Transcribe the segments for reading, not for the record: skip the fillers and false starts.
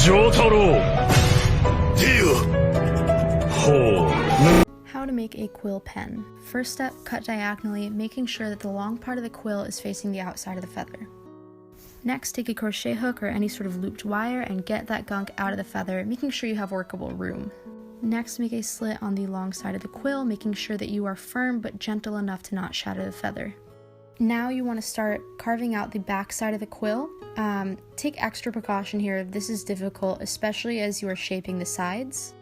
How to make a quill pen. First step, cut diagonally, making sure that the long part of the quill is facing the outside of the feather. Next, take a crochet hook or any sort of looped wire and get that gunk out of the feather, making sure you have workable room. Next, make a slit on the long side of the quill, making sure that you are firm but gentle enough to not shatter the feather. Now you want to start carving out the back side of the quill. Take extra precaution here if this is difficult, especially as you are shaping the sides.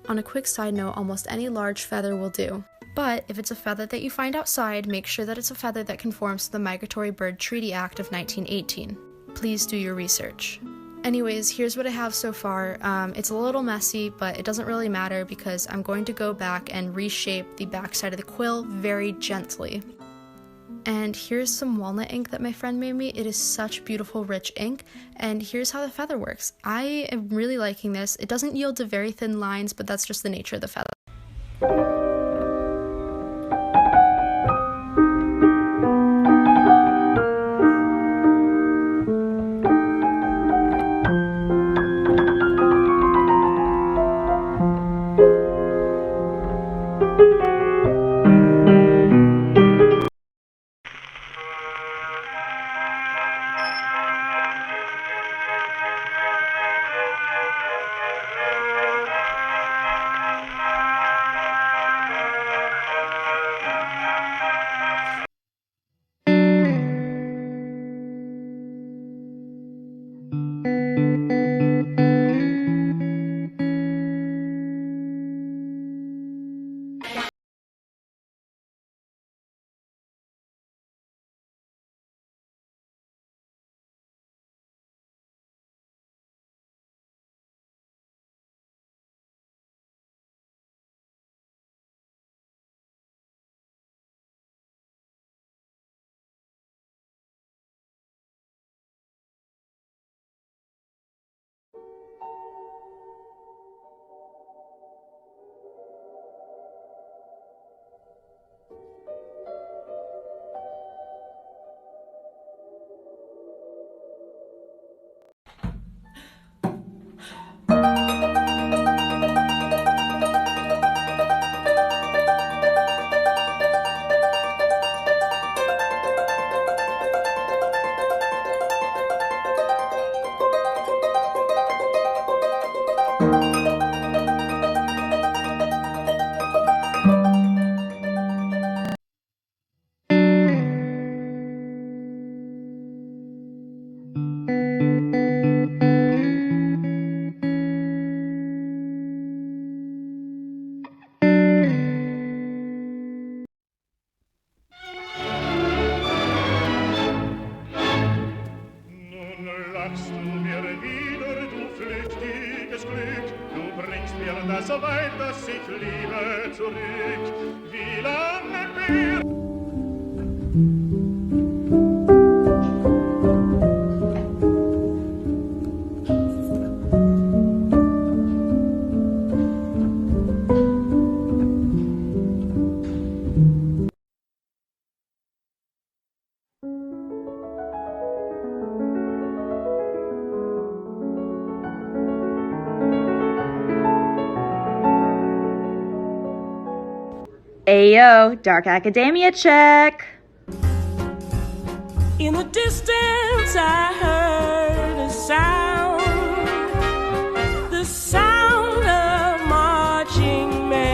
On a quick side note, almost any large feather will do. But if it's a feather that you find outside, make sure that it's a feather that conforms to the Migratory Bird Treaty Act of 1918. Please do your research. Anyways, here's what I have so far. It's a little messy, but it doesn't really matter because I'm going to go back and reshape the back side of the quill very gently. And here's some walnut ink that my friend made me. It is such beautiful, rich ink. And here's how the feather works. I am really liking this. It doesn't yield to very thin lines, but that's just the nature of the feather. So weit, dass ich liebe zurück. Wie lange Ayo, Dark Academia check! In the distance I heard a sound, the sound of marching men.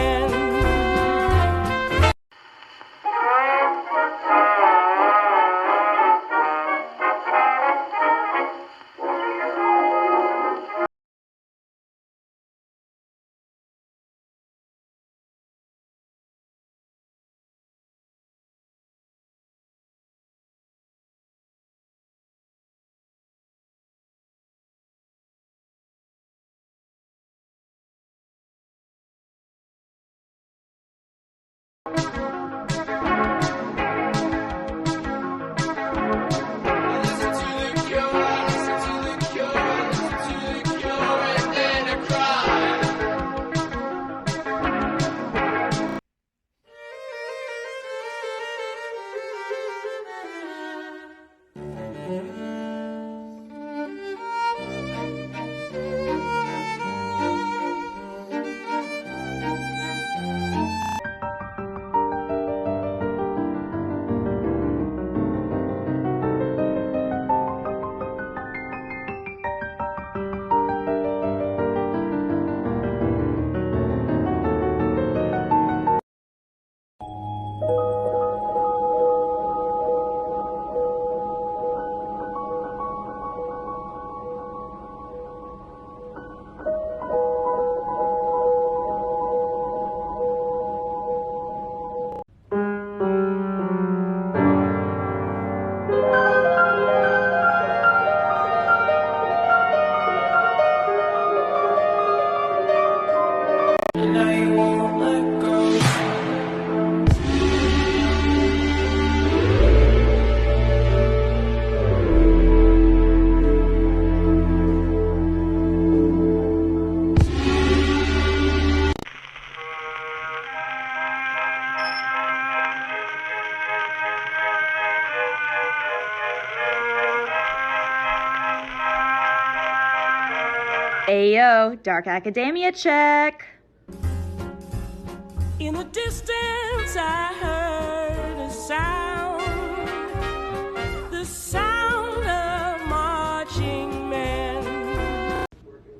and now you won't let go. Ayo, dark academia check. In the distance I heard a sound, the sound of marching men.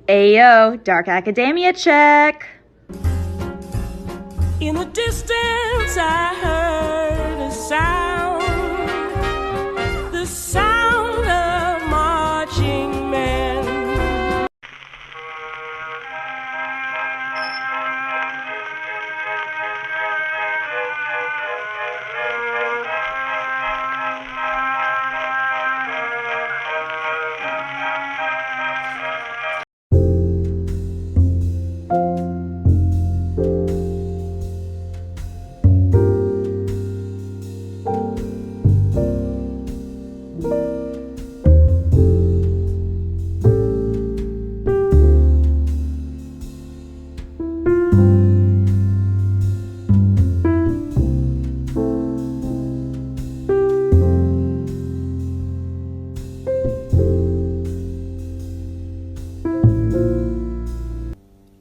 Ayo, dark academia check. In the distance I heard a sound, the sound of marching men.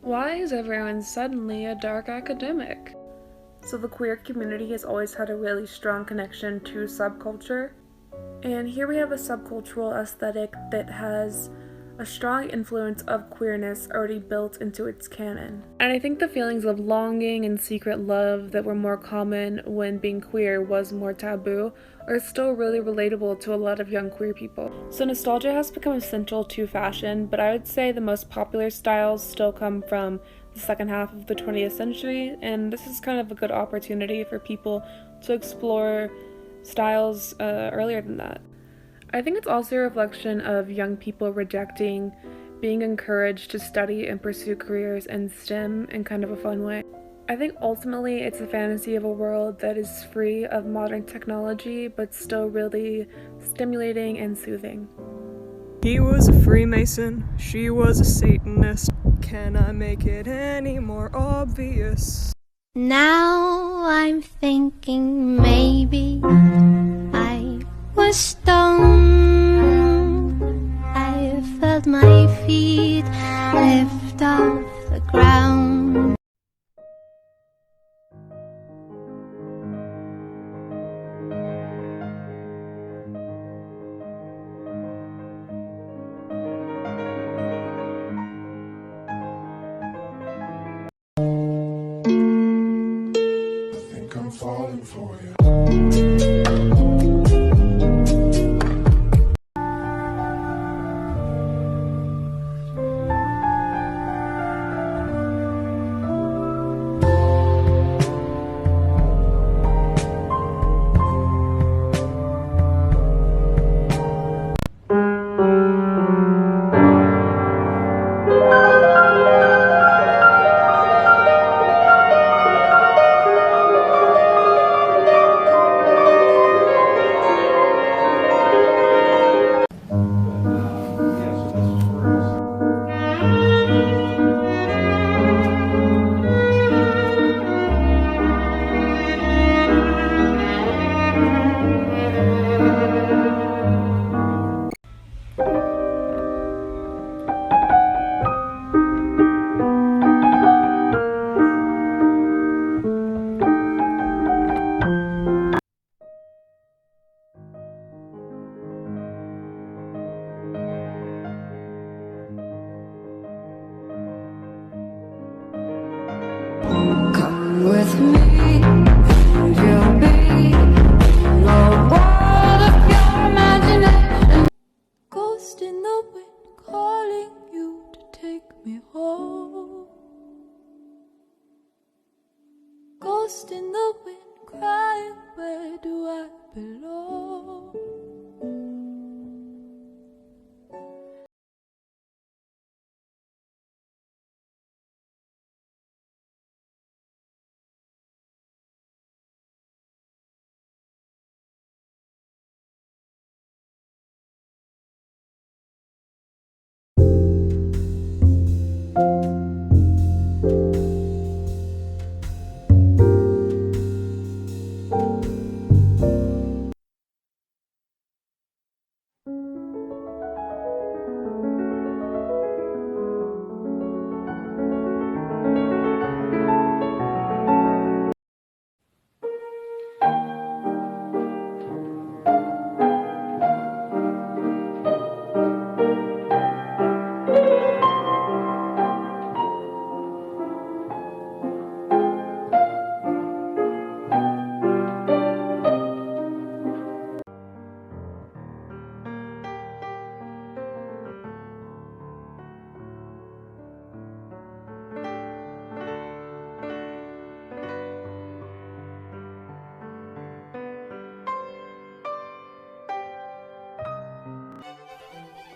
Why is everyone suddenly a dark academic? So the queer community has always had a really strong connection to subculture, and here we have a subcultural aesthetic that has a strong influence of queerness already built into its canon. And I think the feelings of longing and secret love that were more common when being queer was more taboo are still really relatable to a lot of young queer people. So nostalgia has become essential to fashion, but I would say the most popular styles still come from the second half of the 20th century, and this is kind of a good opportunity for people to explore styles earlier than that. I think it's also a reflection of young people rejecting being encouraged to study and pursue careers in STEM in kind of a fun way. I think ultimately it's a fantasy of a world that is free of modern technology but still really stimulating and soothing. He was a Freemason, she was a Satanist. Can I make it any more obvious? Now I'm thinking maybe I was stoned. I felt my feet lift off the ground. I think I'm falling for you.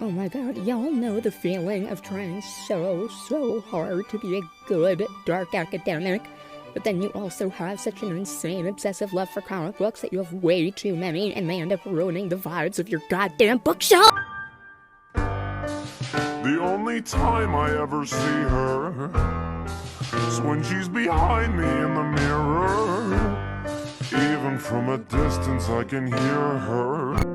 Oh my god, y'all know the feeling of trying so hard to be a good, dark academic, but then you also have such an insane obsessive love for comic books that you have way too many and they end up ruining the vibes of your goddamn bookshelf? The only time I ever see her is when she's behind me in the mirror. Even from a distance I can hear her.